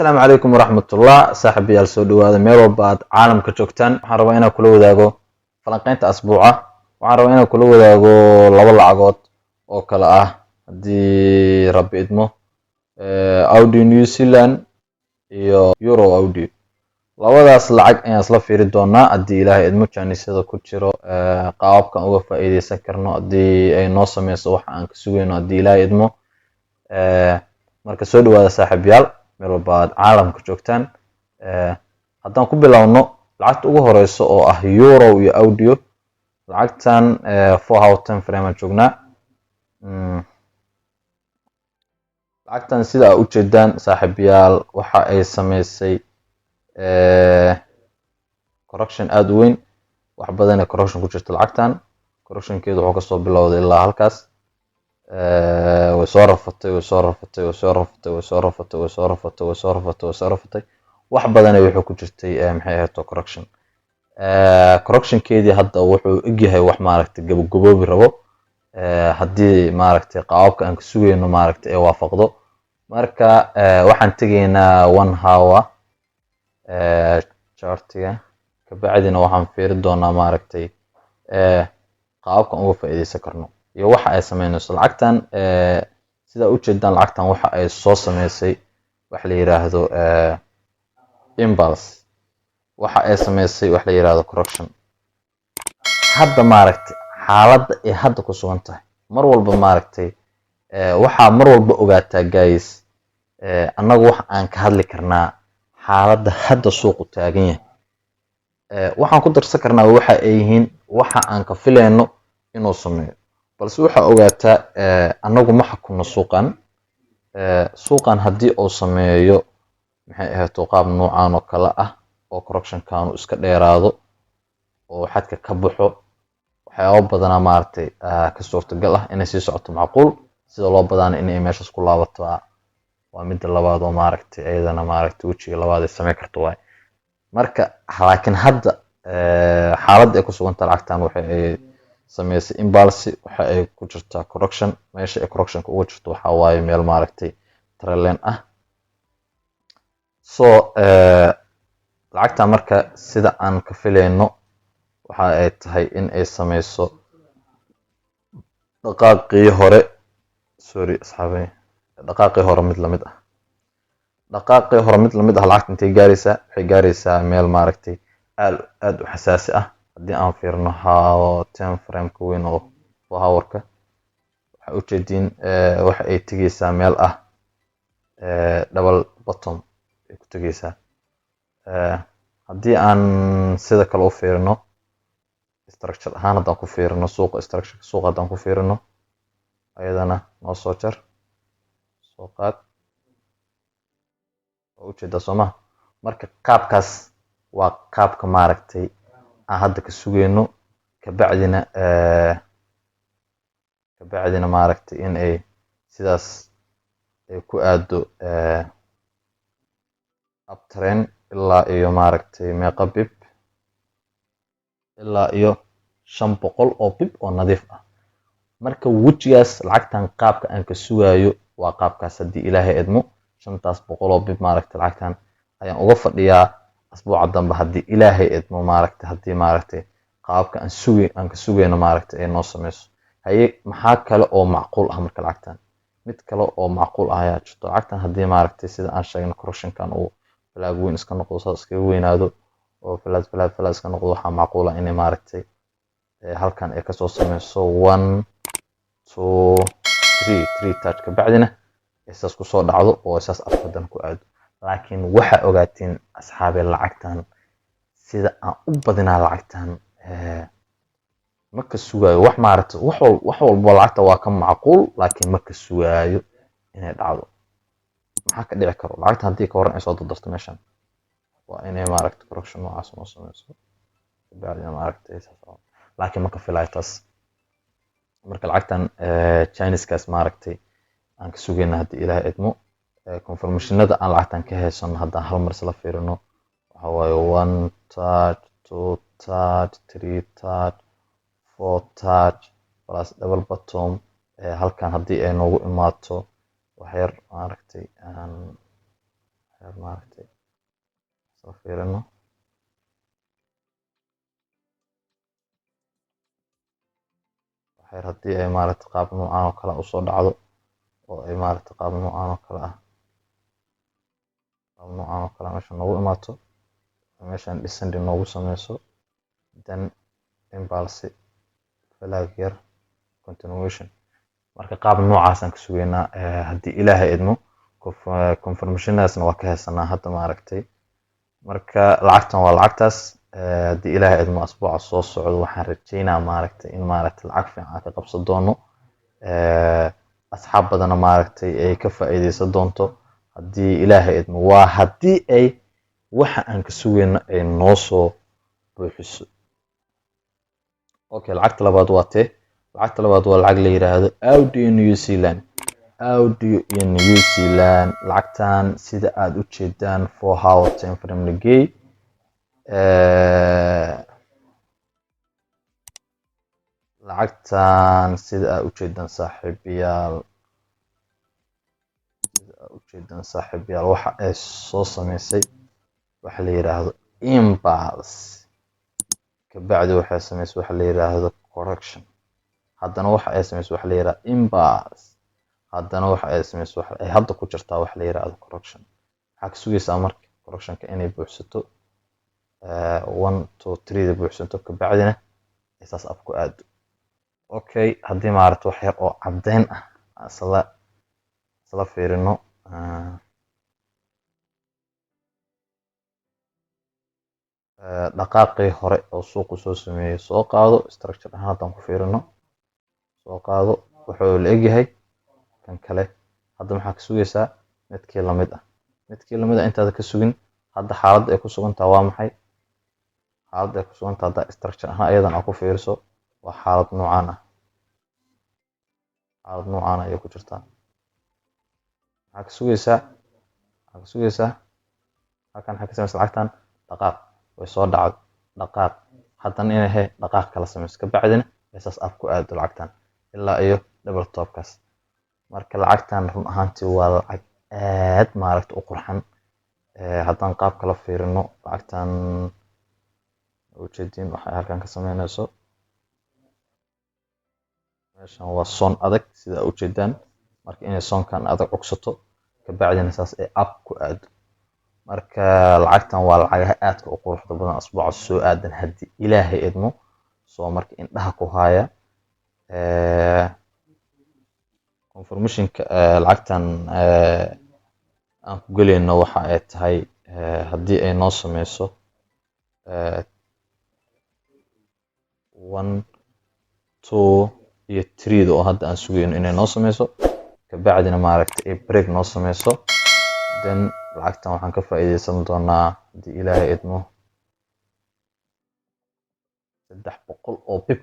السلام عليكم ورحمة الله صاحبي السودو هذا ميرو بعد عالم كجوكتان waxaan rabaa inaan kula wadaago falanqaynta asbuuca waxaan rabaa inaan kula wadaago laba lacagood oo kala ah hadii rabbi idmo Audi New Zealand iyo Euro Audi labadaas lacag ayaan isla fiiri doonaa hadii Ilaahay idmo jaanisada ku jiro qaabkan uga faa'iideysan karno hadii ay noo sameyso wax aan ka sugayno hadii Ilaahay idmo marka soo dhawaada saaxiibayaal meel baad caalamka joogtaan haddaan ku bilowno lacagta ugu horeyso oo ah euro iyo audio lacagtan 4 time frame aan joognaa lacagtan sida aad u jeedaan saaxiibayaal waxa ay sameysay correction aad u weyn wax badan ee correction ku jirta lacagtan correctionkeedu wuxuu ka soo bilowday ilaa halkaas way soo rafatay wax badan ay wuxuu ku jirtay maxay ahayd correction correctionkeedii hadda wuxuu egyahay wax maaragtay gabagaboobi rabo haddii maaragtay qaabka aan ka sugayno maaragtay ay waafaqdo marka waxaan tegaynaa 1 hour chartiga ka bacdina waxaan fiiri doonaa maaragtay qaabka uga faa'iideysan karno iyo waxa ay sameynayso lacagtan sida u jeedaan lacagtan waxa ay soo sameysay wax la yiraahdo impulse waxa ay sameysay wax la yiraahdo correction hadda maaragtay xaaladda ay hadda ku sugan tahay mar walba maaragtay waxa mar walba ogaataa guys annagu wax aan ka hadli karnaa xaaladda hadda suuqu taagan yahay waxaan ku darsan karnaa waxa ay yihiin waxa aan ka filayno inuu sameeyo balse waxa ogaataa annagu ma xakunno suuqan haddii uu sameeyo maxay ahayd qaab noocan oo kala ah oo correction kaanu iska dheeraado oo xadka ka baxo waxyaabo badan maaragtay ka suurtagal ah inay sii socoto macquul sida loo badana inay meeshaas ku laabato waa mid labaad oo maaragtay ayadana maaragtay wajiga labaad ay sameyn karto waay marka laakiin hadda xaaladda ay ku sugan tahay lacagtan waxay sameysay impulse waxa ay ku jirtaa correction meesha ay correction ugu jirto waxa waaye meel maaragtay trend ah so lacagta marka sida aan ka filayno waxa ay tahay in ay sameyso dhaqaaqii hore asxaabay dhaqaaqii hore mid lamid ah lacagta intay gaaraysaa waxay gaaraysaa meel maaragtay aad u xasaasi ah haddii aan fiirno time frame ka weyn oo hourka waxa u jeedin waxa ay tegaysaa meel ah double bottom ay ku tegaysaa haddii aan sida kale u fiirno structure ahaan haddaan ku fiirno suuqa haddaan ku fiirno ayadana noo soo jar soo qaad oo u jeedaa soo maha marka qaabkaas waa qaabka maaragtay aan hadda ka sugayno kabacdina maaragtay in ay sidaas ay ku aado uptrend ilaa iyo maaragtay meeqa bib ilaa iyo 500 oo bib oo nadiif ah marka wajigaas lacagtan qaabka aan ka sugayo waa qaabkaas haddii Ilaahay idmo 500 oo bib maaragtay lacagtan ayaan uga fadhiyaa asbuuca dambe haddii Ilaahay idmo maaragtay haddii maaragtay qaabka aan ka sugayno maaragtay ay noo sameyso haye maxaa kale oo macquul ah marka lacagtan mid kale oo macquul ah ayaa jirto lacagtan haddii maaragtay sida aan sheegno correctionkan uu flag weyn iska noqdo saas iska weynaado oo flag iska noqdo waxa macquul ah inay maaragtay halkan ay ka soo sameyso 1 2 3 touch ka bacdina isaas ku soo dhacdo oo isaas afkadan ku aado laakiin waxa ogaatiin asxaabay lacagtan sida aan u badinaa lacagtan ma ka sugayo wax maaragtay wax walba lacagta waa ka macquul laakiin ma ka sugayo inay dhacdo maxaa ka dhici karo lacagta haddii ka waran ay soo dardarto meeshan waa inay maaragtay correction noocaas noo sameyso bacdina maaragtay laakiin ma ka filayo taas marka lacagtan Chinese-kaas maaragtay aan ka sugayna haddii Ilaahay idmo confirmationada aan lacagtan ka heysano haddaan hal mar isla fiirino waxa waaye 1 touch 2 touch 3 touch 4 touch plus double bottom halkan haddii ay noogu imaato wax yar maaragtay waxyar maaragtay soo fiirino waxyar haddii ay maaragtay qaab noocan oo kale usoo dhacdo oo ay maaragtay qaab noocan oo kale meesha noogu imaato meeshan descend noogu sameyso then impulse flag yar continuation marka qaab noocaasaan ka sugeynaa haddii ilaahay idmo confirmationaasna waa ka haysanaa hadda maaragtay marka lacagtan waa lacagtaas haddii ilaahay idmo asbuuca soo socdo waxaan rajeynaa maaragtay in maaragtay lacag fiican ka qabsan doono asxaab badana maaragtay ay ka faa'iideysan doonto haddii ilaahay idmo waa haddii ay waxa aan ka sugeyno ay noo soo buuxiso okay lacagta labaad waa tee lacagta labaad waa lacag la yiraahdo Audio New Zealand Audio iyo New Zealand lacagtan sida aad u jeedaan for how time from the gate lacagtan sida aad u jeedaan saaxiibayaal waxa ay soo sameysay waxa la yiraahdo impulse kabacdi waxay sameysay waxa la yiraahdo correction haddana waxa ay sameysay waxa la yiraahdo impulse haddana waxa ay sameysay waxa ay hadda ku jirtaa waxa la yiraahdo correction waxa ka sugaysaa marka correctionka inay buuxsato 1 2 3 da buuxsanto kabacdina isaas ab ku aado okay haddii maaragtay wax yar oo caddeyn ah isla fiirino dhaqaaqii hore oo suuqu soo sameeyay soo qaado structure ahaan haddaan ku fiirino soo qaado wuxuu la egyahay kan kale hadda maxaa ka sugaysaa midkii lamid ah intaada ka sugin hadda xaaladda ay ku sugantaha waa maxay xaaladda ay ku sugantaha hadda structure ahaan ayadan aa ku fiiriso waa xaalad noocaan ayay ku jirtaa maxaa ka sugaysaa halkan maxaa ka samaysa lacagtan dhaqaaq way soo dhacdo dhaqaaq haddana inay dhaqaaq kala samayso kabacdina isaas ab ku aado lacagtan ilaa iyo double topkaas marka lacagtan run ahaantii waa lacag aad maaragtay u qurxan haddaan qaab kala fiirino lacagtan ujeediin waxay halkan ka sameynayso meeshan waa soon adag sida ujeedaan marka inay soonkan adag cugsato kabacdina saas ay ab ku aado marka lacagtan waa lacagaha aadka u quruxda badan asbuuca soo aadan haddii ilaahay idmo soo marka indhaha ku haya confirmationka lacagtan aan ku gelayno waxa ay tahay haddii ay noo sameyso 1 2 iyo 3 oo hadda aan sugayno inay noo sameyso kabacdina maaragtay ay break noo sameyso then lacagtan waxaan ka faa'iideysan doonaa haddii ilaahay idmo 300 oo bib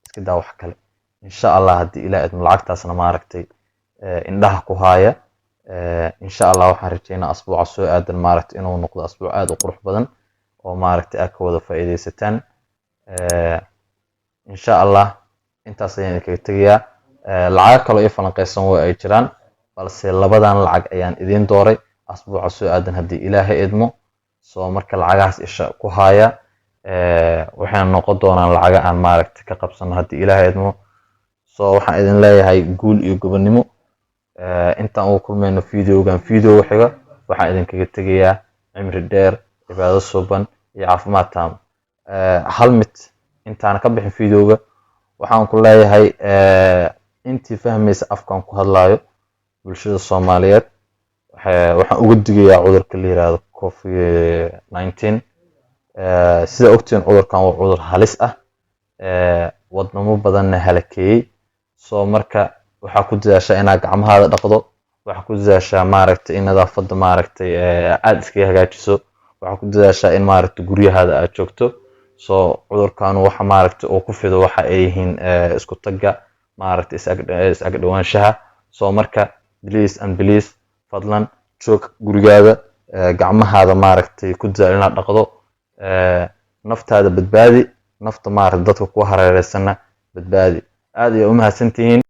iska daa wax kale insha allah haddii ilaahay idmo lacagtaasna maaragtay indhaha ku haya insha allah waxaan rajeynaa asbuuca soo aadan maaragtay inuu noqdo asbuuc aad u qurux badan oo maaragtay aad ka wada faa'iideysataan insha allah intaas ayaan idinkaga tegayaa lacago kaloo ii falanqeysan way ay jiraan balse labadan lacag ayaan idiin dooray asbuuca soo aadan haddii ilaahay idmo soo marka lacagahaas isha ku haya waxayna noqon doonaan lacaga aan maaragtay ka qabsano haddii ilaahay idmo soo waxaan idin leeyahay guul iyo gobonnimo intaan ugu kulmayno videogan video xiga waxaan idinkaga tegayaa cimri dheer cibaado suban iyo caafimaad taam hal mid intaan ka bixin videoga waxaan ku leeyahay intii fahmaysa afkaan ku hadlayo bulshada Soomaaliyeed waxaan uga digayaa cudurka la yiraahdo COVID-19 sida ogtiin cudurkan waa cudur halis ah wadnamo badanna halakeeyay soo marka waxaa ku dadaashaa inaad gacmahaada dhaqdo waxaa ku dadaashaa maaragtay in nadaafadda maaragtay aad iskaga hagaajiso waxaa ku dadaashaa in maaragtay guryahaada aad joogto soo cudurkan waxa maaragtay oo ku fido waxa ay yihiin isku tagga maaragtay is ag dhawaanshaha soo marka please fadlan joog gurigaada gacmahaada maaragtay ku dadaal inaad dhaqdo naftaada badbaadi nafta maaragtay dadka ku hareeraysanna badbaadi aad iyo u mahadsantihiin